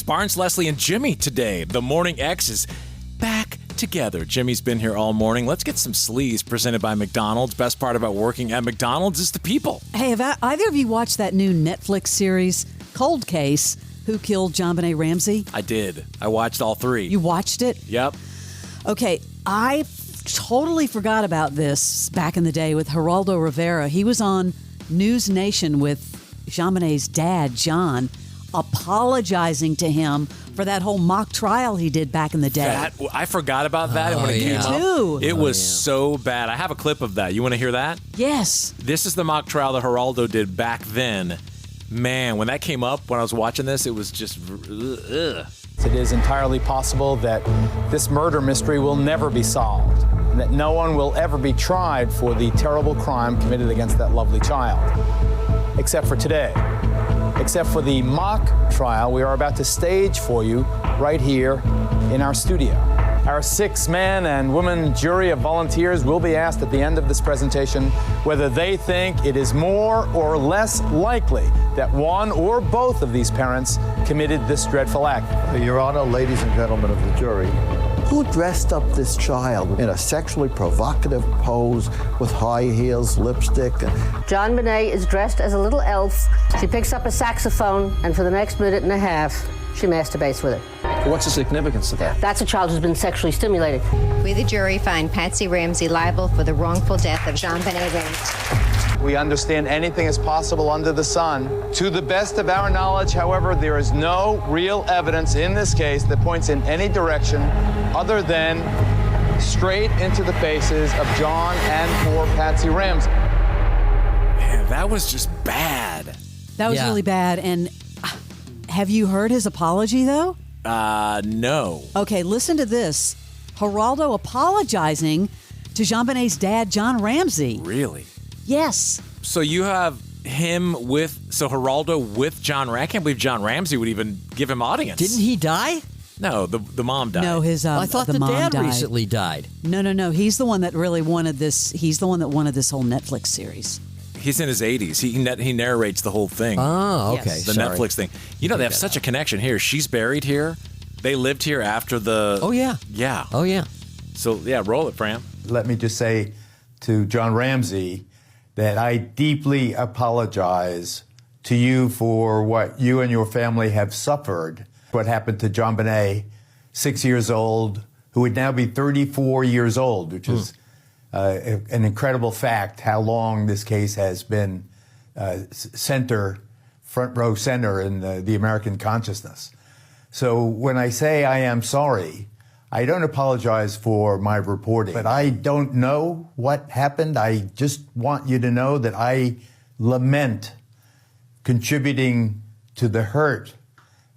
Barnes, Leslie, and Jimmy today. The Morning X is back together. Jimmy's been here all morning. Let's get some sleaze presented by McDonald's. Best part about working at McDonald's is the people. Hey, have either of you watched that new Netflix series, Cold Case, Who Killed JonBenét Ramsey? I did. I watched all 3. You watched it? Yep. Okay, I totally forgot about this back in the day with Geraldo Rivera. He was on News Nation with JonBenét's dad, John, apologizing to him for that whole mock trial he did back in the day. I forgot about that, and when it came up, it was so bad. I have a clip of that. You want to hear that? Yes. This is the mock trial that Geraldo did back then. Man, when that came up, when I was watching this, it was just, ugh. It is entirely possible that this murder mystery will never be solved, and that no one will ever be tried for the terrible crime committed against that lovely child. Except for today. Except for the mock trial we are about to stage for you right here in our studio. Our 6-man and woman jury of volunteers will be asked at the end of this presentation whether they think it is more or less likely that one or both of these parents committed this dreadful act. Your Honor, ladies and gentlemen of the jury, who dressed up this child in a sexually provocative pose with high heels, lipstick? JonBenét is dressed as a little elf. She picks up a saxophone, and for the next minute and a half, she masturbates with it. What's the significance of that? That's a child who's been sexually stimulated. We, the jury, find Patsy Ramsey liable for the wrongful death of JonBenét Ramsey. We understand anything is possible under the sun. To the best of our knowledge, however, there is no real evidence in this case that points in any direction other than straight into the faces of John and poor Patsy Ramsey. Man, that was just bad. That was really bad. And have you heard his apology, though? No. Okay, listen to this. Geraldo apologizing to JonBenét's dad, John Ramsey. Really? Yes. So you have him with, Geraldo with John Ramsey. I can't believe John Ramsey would even give him audience. Didn't he die? No, the mom died. No, his I thought the mom dad died. recently died. No. He's the one that really wanted this. He's the one that wanted this whole Netflix series. He's in his 80s. He narrates the whole thing. Oh, okay. Yes. The Netflix thing. You know, they have such a connection here. She's buried here. They lived here after the... Oh, yeah. Yeah. Oh, yeah. So, yeah, roll it, Fram. Let me just say to John Ramsey that I deeply apologize to you for what you and your family have suffered. What happened to JonBenét, 6 years old, who would now be 34 years old, which is an incredible fact, how long this case has been front row center in the American consciousness. So when I say I am sorry, I don't apologize for my reporting, but I don't know what happened. I just want you to know that I lament contributing to the hurt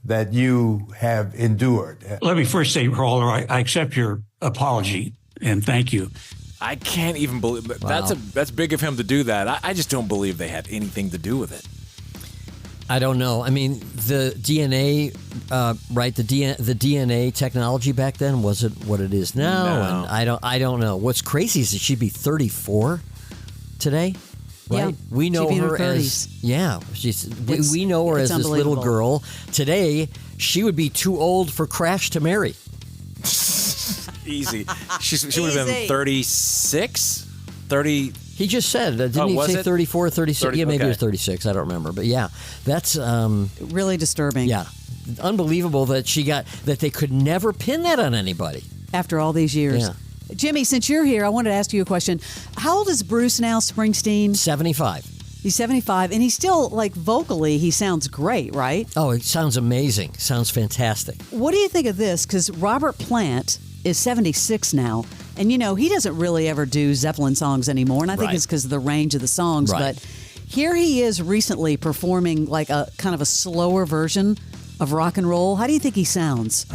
that you have endured. Let me first say, Geraldo, I accept your apology and thank you. I can't even believe that's big of him to do that. I just don't believe they had anything to do with it. I don't know. I mean, the DNA, right? The DNA technology back then wasn't what it is now, No. and I don't know. What's crazy is that she'd be 34 today, right? Yeah, we know she'd be in her her as 30s. we know her as this little unbelievable. girl. Today, she would be too old for Crash to marry. Easy. She would have been 36? 30... He just said, didn't he say 34, 36? 30, yeah, maybe okay. it was 36. I don't remember. But yeah, that's... really disturbing. Yeah. Unbelievable that they could never pin that on anybody. After all these years. Yeah. Jimmy, since you're here, I wanted to ask you a question. How old is Bruce now, Springsteen? 75. He's 75, and he's still, like, vocally, he sounds great, right? Oh, it sounds amazing. Sounds fantastic. What do you think of this? Because Robert Plant is 76 now, and, you know, he doesn't really ever do Zeppelin songs anymore, and I think it's because of the range of the songs, Right. but here he is recently performing, like, a kind of a slower version of rock and roll. How do you think he sounds?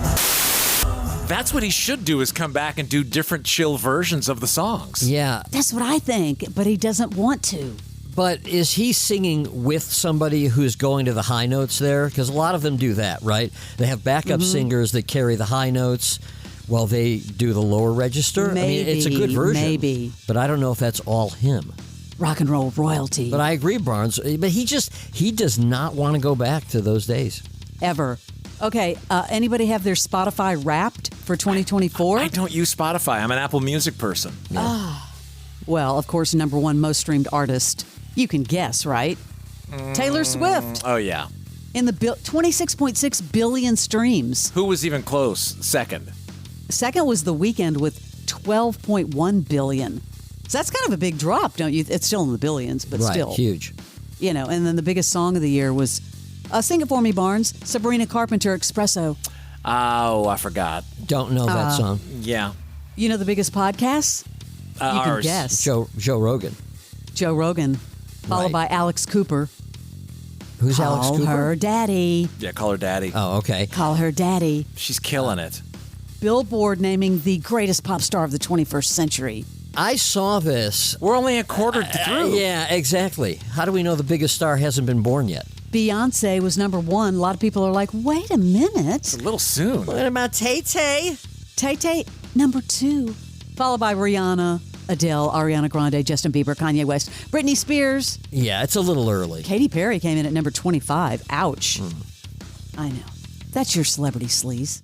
That's what he should do, is come back and do different chill versions of the songs. Yeah. That's what I think, but he doesn't want to. But is he singing with somebody who's going to the high notes there? Because a lot of them do that, right? They have backup singers that carry the high notes while they do the lower register. Maybe, I mean, it's a good version. maybe. But I don't know if that's all him. Rock and roll royalty. But I agree, Barnes. But he does not want to go back to those days. Ever. Okay, anybody have their Spotify Wrapped for 2024? I don't use Spotify. I'm an Apple Music person. Well, of course, number one most streamed artist. You can guess, right? Taylor Swift. Oh, yeah. In the 26.6 billion streams. Who was even close? Second. Second was The Weeknd with 12.1 billion. So that's kind of a big drop, don't you? It's still in the billions, but Right, still. huge. You know, and then the biggest song of the year was Sing It For Me, Barnes, Sabrina Carpenter, Espresso. Oh, I forgot. Don't know that song. Yeah. You know the biggest podcasts? You can Ours. guess. Joe Rogan. Joe Rogan, followed Right. by Alex Cooper. Who's Alex Call Cooper? her daddy. Yeah, call her daddy. Oh, okay. Call her daddy. She's killing it. Billboard naming the greatest pop star of the 21st century. I saw this. We're only a quarter through. Yeah, exactly. How do we know the biggest star hasn't been born yet? Beyonce was number one. A lot of people are like, wait a minute. It's a little soon. What about Tay-Tay? Tay-Tay, number two. Followed by Rihanna, Adele, Ariana Grande, Justin Bieber, Kanye West, Britney Spears. Yeah, it's a little early. Katy Perry came in at number 25. Ouch. I know. That's your Celebrity Sleaze.